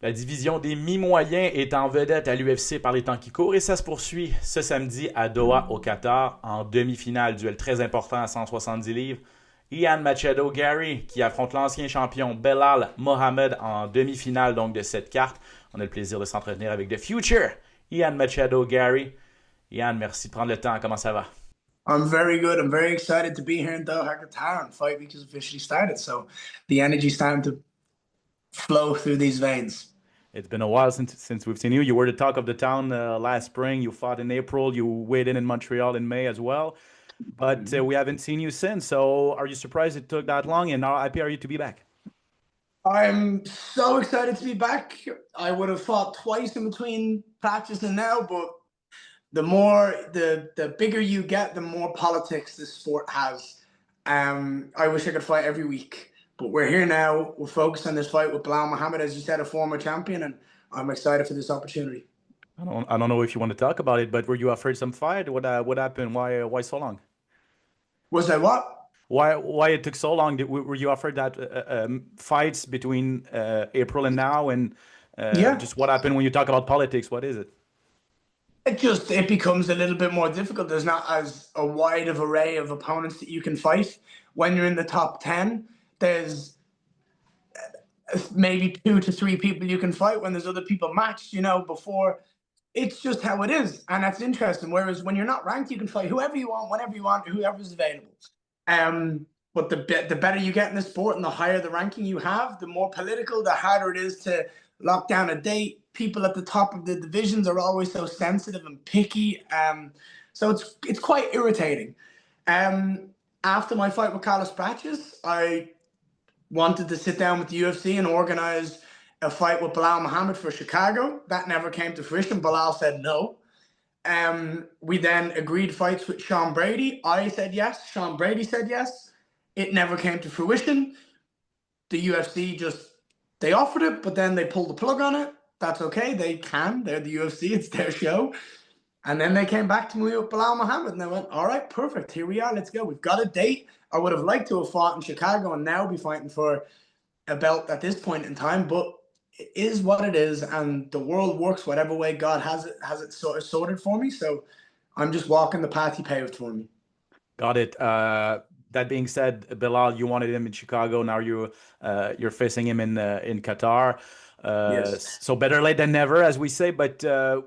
La division des mi-moyens est en vedette à l'UFC par les temps qui courent et ça se poursuit ce samedi à Doha au Qatar en demi-finale. Duel très important à 170 livres. Machado Garry qui affronte l'ancien champion Belal Mohamed en demi-finale donc de cette carte. On a le plaisir de s'entretenir avec The Future, Machado Garry. Merci de prendre le temps. Comment ça va? I'm very good. I'm very excited to be here in Doha, Qatar, and fight week has officially started. So the energy's starting to flow through these veins. It's been a while since we've seen you. You were the talk of the town last spring. You fought in April. You weighed in Montreal in May as well. But we haven't seen you since. So are you surprised it took that long? And how happy are you to be back? I'm so excited to be back. I would have fought twice in between practice and now, but the bigger you get, the more politics this sport has. I wish I could fight every week, but we're here now. We're focused on this fight with Bilal Muhammad, as you said, a former champion, and I'm excited for this opportunity. I don't know if you want to talk about it, but were you afraid some fight? What happened? Why so long? Was I what? Why it took so long? Were you afraid that fights between April and now, and Yeah. just what happened when you talk about politics? What is it? It becomes a little bit more difficult. There's not as a wide of array of opponents that you can fight. When you're in the top 10, there's maybe two to three people you can fight when there's other people matched, before. It's just how it is. And that's interesting. Whereas when you're not ranked, you can fight whoever you want, whenever you want, whoever's available. But the better you get in the sport and the higher the ranking you have, the more political, the harder it is to lock down a date. People at the top of the divisions are always so sensitive and picky. So it's quite irritating. After my fight with Carlos Praches, I wanted to sit down with the UFC and organize a fight with Bilal Muhammad for Chicago. That never came to fruition. Bilal said no. We then agreed fights with Sean Brady. I said yes. Sean Brady said yes. It never came to fruition. The UFC they offered it, but then they pulled the plug on it. That's okay. They can. They're the UFC. It's their show. And then they came back to me with Bilal Muhammad, and they went, all right, perfect. Here we are. Let's go. We've got a date. I would have liked to have fought in Chicago and now be fighting for a belt at this point in time, but it is what it is, and the world works whatever way God has it sort of sorted for me. So I'm just walking the path He paved for me. Got it. That being said, Bilal, you wanted him in Chicago. Now you're facing him in Qatar. Yes. So better late than never, as we say. But Yeah.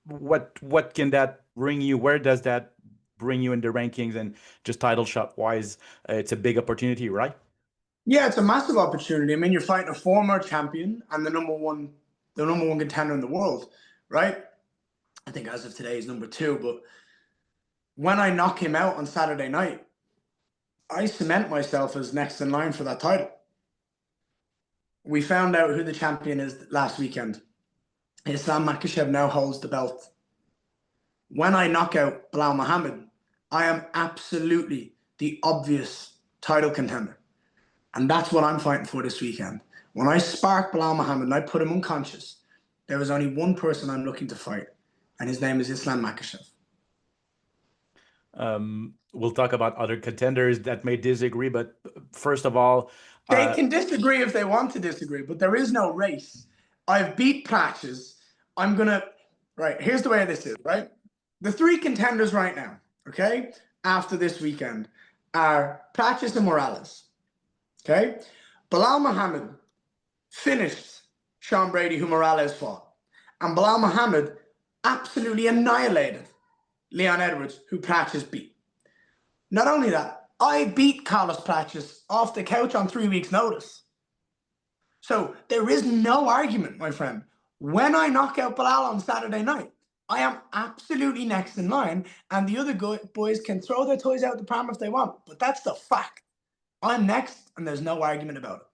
what can that bring you? Where does that bring you in the rankings and just title shot wise? It's a big opportunity, right? Yeah, it's a massive opportunity. I mean, you're fighting a former champion and the number one contender in the world, right? I think as of today he's number two. But when I knock him out on Saturday night, I cement myself as next in line for that title. We found out who the champion is last weekend. Islam Makhachev now holds the belt. When I knock out Bilal Muhammad, I am absolutely the obvious title contender. And that's what I'm fighting for this weekend. When I spark Bilal Muhammad and I put him unconscious, there is only one person I'm looking to fight, and his name is Islam Makhachev. We'll talk about other contenders that may disagree, but first of all, They can disagree if they want to disagree, but there is no race. I've beat Praches. Right, here's the way this is, right? The three contenders right now, okay, after this weekend are Praches and Morales, okay? Bilal Muhammad finished Sean Brady, who Morales fought. And Bilal Muhammad absolutely annihilated Leon Edwards, who Praches beat. Not only that, I beat Carlos Praches off the couch on 3 weeks' notice. So there is no argument, my friend. When I knock out Bilal on Saturday night, I am absolutely next in line, and the other boys can throw their toys out the pram if they want. But that's the fact. I'm next, and there's no argument about it.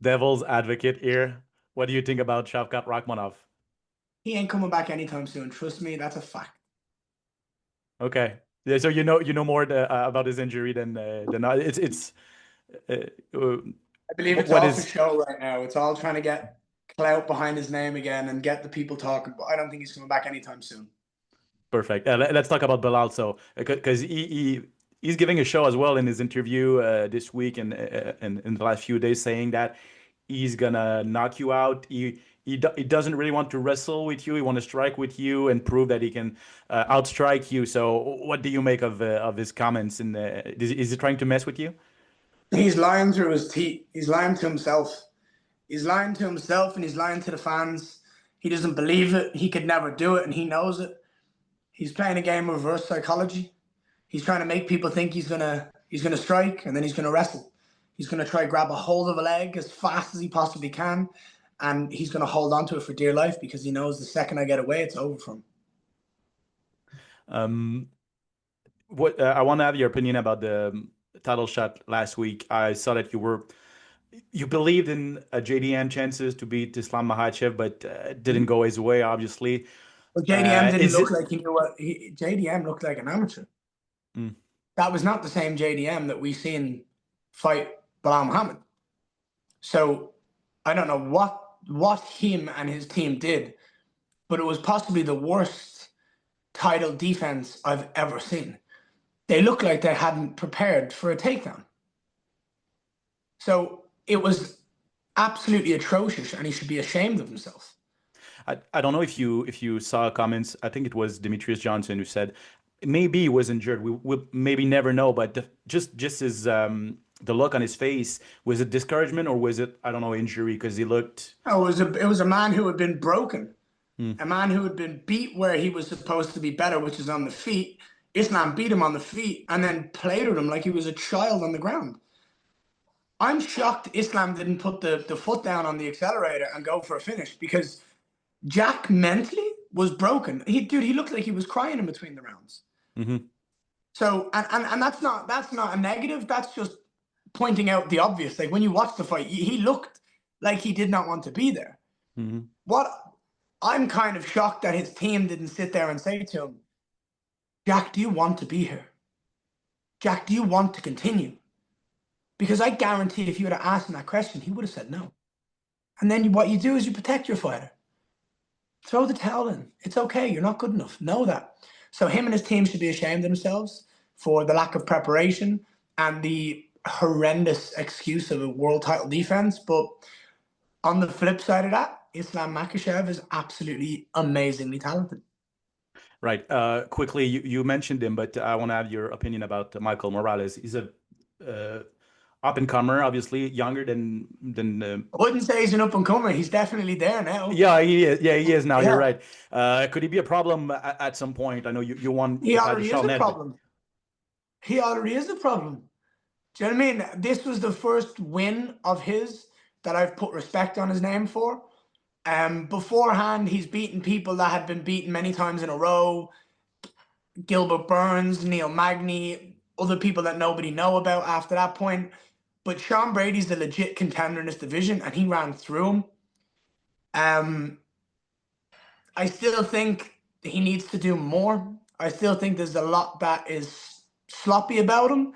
devil's advocate here. What do you think about Shavkat Rakhmonov? He ain't coming back anytime soon. Trust me, that's a fact. Okay. Yeah, so you know more about his injury than I. It's uh, uh, I believe it's what all for is show right now. It's all trying to get clout behind his name again and get the people talking. But I don't think he's coming back anytime soon. perfect. Let's talk about Bilal. So because he's giving a show as well in his interview this week and in the last few days saying that he's gonna knock you out. He doesn't really want to wrestle with you. He want to strike with you and prove that he can outstrike you. So, what do you make of his comments? Is he trying to mess with you? He's lying through his teeth. He's lying to himself. He's lying to himself and he's lying to the fans. He doesn't believe it. He could never do it and he knows it. He's playing a game of reverse psychology. He's trying to make people think he's gonna strike and then he's gonna wrestle. He's gonna try grab a hold of a leg as fast as he possibly can, and he's gonna hold on to it for dear life because he knows the second I get away, it's over for him. What I want to have your opinion about the title shot last week. I saw that you believed in JDM chances to beat Islam Makhachev, but didn't go his way, obviously. But JDM didn't Is look it? like he knew what JDM looked like an amateur. Mm, That was not the same JDM that we seen fight Bilal Muhammad. So I don't know what him and his team did, but it was possibly the worst title defense I've ever seen. They looked like they hadn't prepared for a takedown. So it was absolutely atrocious, and he should be ashamed of himself. I don't know if you saw comments. I think it was Demetrius Johnson who said maybe he was injured. We will maybe never know, but just his the look on his face, was it discouragement or was it, I don't know, injury? Because he looked. Oh, it was a man who had been broken, Hmm. a man who had been beat where he was supposed to be better, which is on the feet. Islam beat him on the feet and then played with him like he was a child on the ground. I'm shocked Islam didn't put the foot down on the accelerator and go for a finish because Jack mentally was broken. He looked like he was crying in between the rounds. Hmm. So and that's not a negative. That's just pointing out the obvious. Like when you watch the fight, he looked like he did not want to be there. Hmm. What I'm kind of shocked that his team didn't sit there and say to him, Jack, do you want to be here? Jack, do you want to continue? Because I guarantee if you would have asked him that question, he would have said no. And then what you do is you protect your fighter. Throw the towel in. It's okay. You're not good enough. Know that. So him and his team should be ashamed of themselves for the lack of preparation and the horrendous excuse of a world title defense. But on the flip side of that, Islam Makhachev is absolutely amazingly talented. Right. Quickly, you mentioned him, but I want to have your opinion about Michael Morales. He's a uh, up and comer, obviously younger than. I wouldn't say he's an up and comer. He's definitely there now. Yeah, he is. Yeah, he is now. You're Yeah, right. Could he be a problem at some point? I know you won he the title already is shot a net, but problem. He already is a problem. Do you know what I mean? This was the first win of his that I've put respect on his name for. Beforehand, he's beaten people that had been beaten many times in a row. Gilbert Burns, Neil Magny, other people that nobody know about after that point. But Sean Brady's the legit contender in this division, and he ran through him. I still think he needs to do more. I still think there's a lot that is sloppy about him.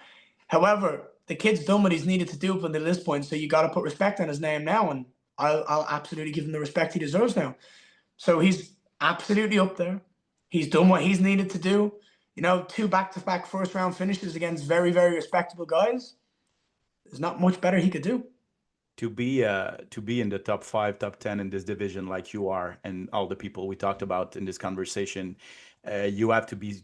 However, the kid's done what he's needed to do up until this point, so you got to put respect on his name now, and I'll absolutely give him the respect he deserves now. So he's absolutely up there. He's done what he's needed to do. You know, 2 back-to-back first-round finishes against very, very respectable guys. There's not much better he could do. to be in the top 5, top 10 in this division like you are, and all the people we talked about in this conversation, you have to be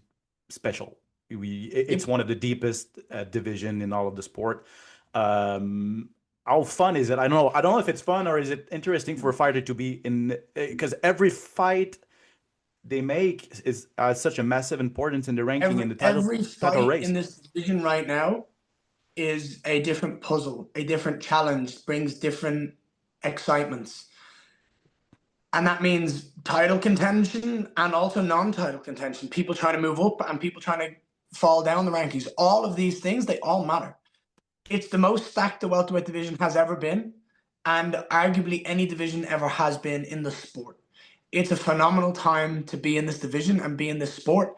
special. It's Yep. one of the deepest division in all of the sport. How fun is it? I don't know if it's fun or is it interesting for a fighter to be in, because every fight they make is such a massive importance in the ranking and the Every title fight in race. this division right now is a different puzzle, a different challenge, brings different excitements. And that means title contention and also non-title contention. People trying to move up and people trying to fall down the rankings. All of these things, they all matter. It's the most stacked the welterweight division has ever been, and arguably any division ever has been in the sport. It's a phenomenal time to be in this division and be in this sport.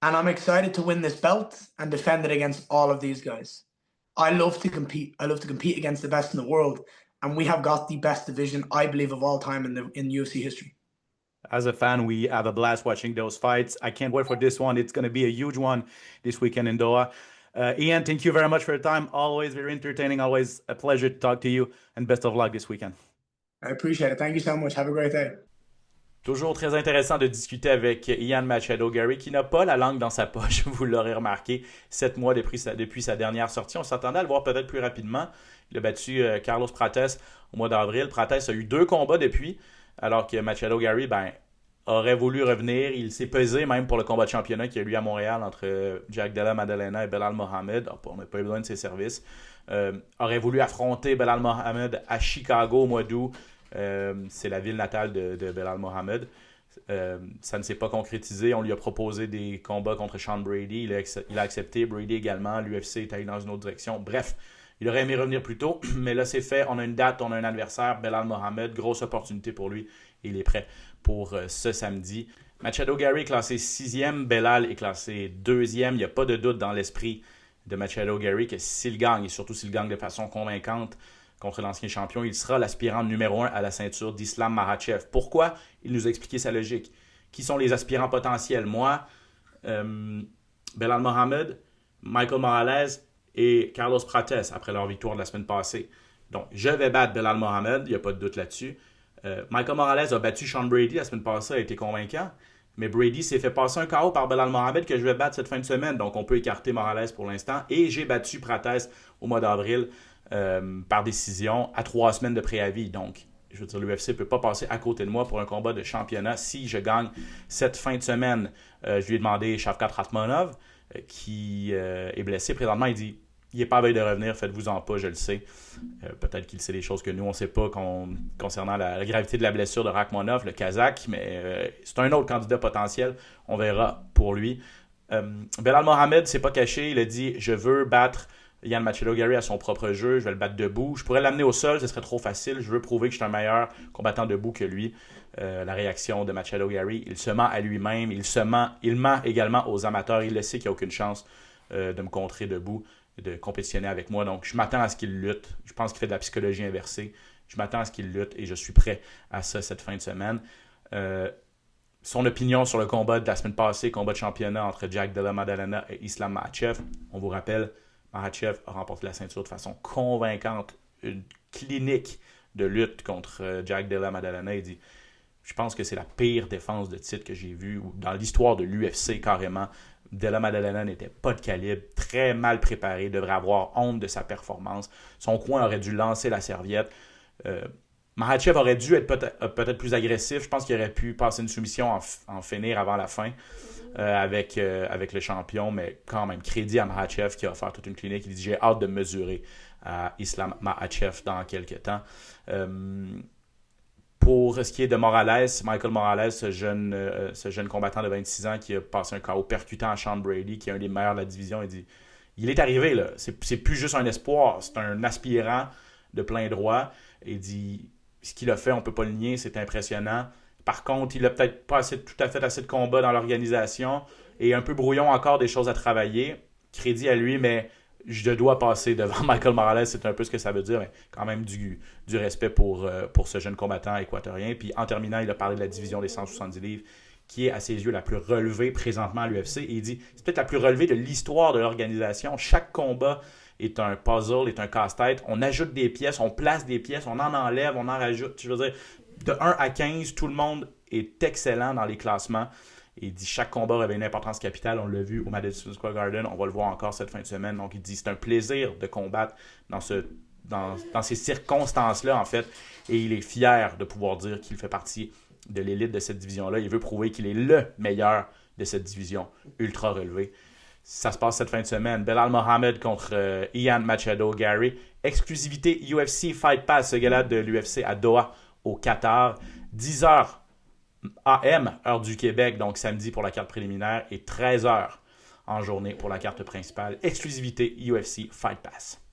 And I'm excited to win this belt and defend it against all of these guys. I love to compete. I love to compete against the best in the world. And we have got the best division, I believe, of all time in UFC history. As a fan, we have a blast watching those fights. I can't wait for this one. It's going to be a huge one this weekend in Doha. Ian, thank you very much for your time. Always very entertaining. Always a pleasure to talk to you. And best of luck this weekend. I appreciate it. Thank you so much. Have a great day. Toujours très intéressant de discuter avec Ian Machado Garry, qui n'a pas la langue dans sa poche, vous l'aurez remarqué, 7 mois depuis sa dernière sortie. On s'attendait à le voir peut-être plus rapidement. Il a battu Carlos Prates au mois d'avril. Prates a eu 2 combats depuis, alors que Machado Garry aurait voulu revenir. Il s'est pesé même pour le combat de championnat qu'il y a eu à Montréal entre Jack Della Maddalena et Belal Mohamed. On n'a pas eu besoin de ses services. Aurait voulu affronter Belal Mohamed à Chicago au mois d'août. C'est la ville natale de Belal Mohamed. Ça ne s'est pas concrétisé. On lui a proposé des combats contre Sean Brady. Il a accepté. Brady également. L'UFC est allé dans une autre direction. Bref, il aurait aimé revenir plus tôt. Mais là, c'est fait. On a une date, on a un adversaire. Belal Mohamed. Grosse opportunité pour lui. Et il est prêt pour ce samedi. Machado Garry est classé 6e. Belal est classé 2e. Il n'y a pas de doute dans l'esprit de Machado Garry que s'il gagne, et surtout s'il gagne de façon convaincante, contre l'ancien champion, il sera l'aspirant numéro 1 à la ceinture d'Islam Makhachev. Pourquoi? Il nous a expliqué sa logique. Qui sont les aspirants potentiels? Moi, Belal Mohamed, Michael Morales et Carlos Prates après leur victoire de la semaine passée. Donc, je vais battre Belal Mohamed, il n'y a pas de doute là-dessus. Michael Morales a battu Sean Brady la semaine passée, a été convaincant. Mais Brady s'est fait passer un KO par Belal Mohamed que je vais battre cette fin de semaine. Donc, on peut écarter Morales pour l'instant. Et j'ai battu Prates au mois d'avril par décision à 3 semaines de préavis. Donc, je veux dire, l'UFC ne peut pas passer à côté de moi pour un combat de championnat si je gagne cette fin de semaine. Je lui ai demandé Shavkat Rakhmonov, qui est blessé présentement. Il dit, il n'est pas à veille de revenir, faites-vous-en pas, je le sais. Peut-être qu'il sait des choses que nous, on ne sait pas concernant la gravité de la blessure de Rakhmonov, le Kazakh, mais c'est un autre candidat potentiel. On verra pour lui. Belal Mohamed s'est pas caché. Il a dit, je veux battre Ian Machado Garry à son propre jeu, je vais le battre debout. Je pourrais l'amener au sol, ce serait trop facile. Je veux prouver que je suis un meilleur combattant debout que lui. La réaction de Machado Garry, il se ment à lui-même, il ment également aux amateurs. Il le sait qu'il n'y a aucune chance de me contrer debout, de compétitionner avec moi. Donc, je m'attends à ce qu'il lutte. Je pense qu'il fait de la psychologie inversée. Je m'attends à ce qu'il lutte et je suis prêt à ça cette fin de semaine. Son opinion sur le combat de la semaine passée, combat de championnat entre Jack Della Maddalena et Islam Makhachev. On vous rappelle, Makhachev a remporté la ceinture de façon convaincante. Une clinique de lutte contre Jack Della Maddalena. Il dit, je pense que c'est la pire défense de titre que j'ai vue dans l'histoire de l'UFC carrément. Della Maddalena n'était pas de calibre, très mal préparé, devrait avoir honte de sa performance. Son coin aurait dû lancer la serviette. Makhachev aurait dû être peut-être plus agressif. Je pense qu'il aurait pu passer une soumission en finir avant la fin avec le champion, mais quand même, crédit à Makhachev qui a offert toute une clinique. Il dit, j'ai hâte de mesurer à Islam Makhachev dans quelques temps. Pour ce qui est de Morales, Michael Morales, ce jeune combattant de 26 ans qui a passé un KO percutant à Sean Brady, qui est un des meilleurs de la division, il dit, il est arrivé, là. C'est plus juste un espoir, c'est un aspirant de plein droit. Il dit, ce qu'il a fait, on ne peut pas le nier, c'est impressionnant. Par contre, il n'a peut-être pas tout à fait assez de combats dans l'organisation et un peu brouillon encore des choses à travailler. Crédit à lui, mais je dois passer devant Michael Morales, c'est un peu ce que ça veut dire, mais quand même du respect pour ce jeune combattant équatorien. Puis en terminant, il a parlé de la division des 170 livres, qui est à ses yeux la plus relevée présentement à l'UFC. Et il dit, c'est peut-être la plus relevée de l'histoire de l'organisation. Chaque combat est un puzzle, est un casse-tête. On ajoute des pièces, on place des pièces, on en enlève, on en rajoute. Je veux dire, de 1 à 15, tout le monde est excellent dans les classements. Et il dit chaque combat avait une importance capitale. On l'a vu au Madison Square Garden. On va le voir encore cette fin de semaine. Donc, il dit c'est un plaisir de combattre dans ces circonstances-là, en fait. Et il est fier de pouvoir dire qu'il fait partie de l'élite de cette division-là. Il veut prouver qu'il est le meilleur de cette division ultra relevée. Ça se passe cette fin de semaine. Belal Mohamed contre Ian Machado Garry. Exclusivité UFC Fight Pass, ce gala de l'UFC à Doha, au Qatar. 10h AM, heure du Québec, donc samedi pour la carte préliminaire, et 13h en journée pour la carte principale. Exclusivité UFC Fight Pass.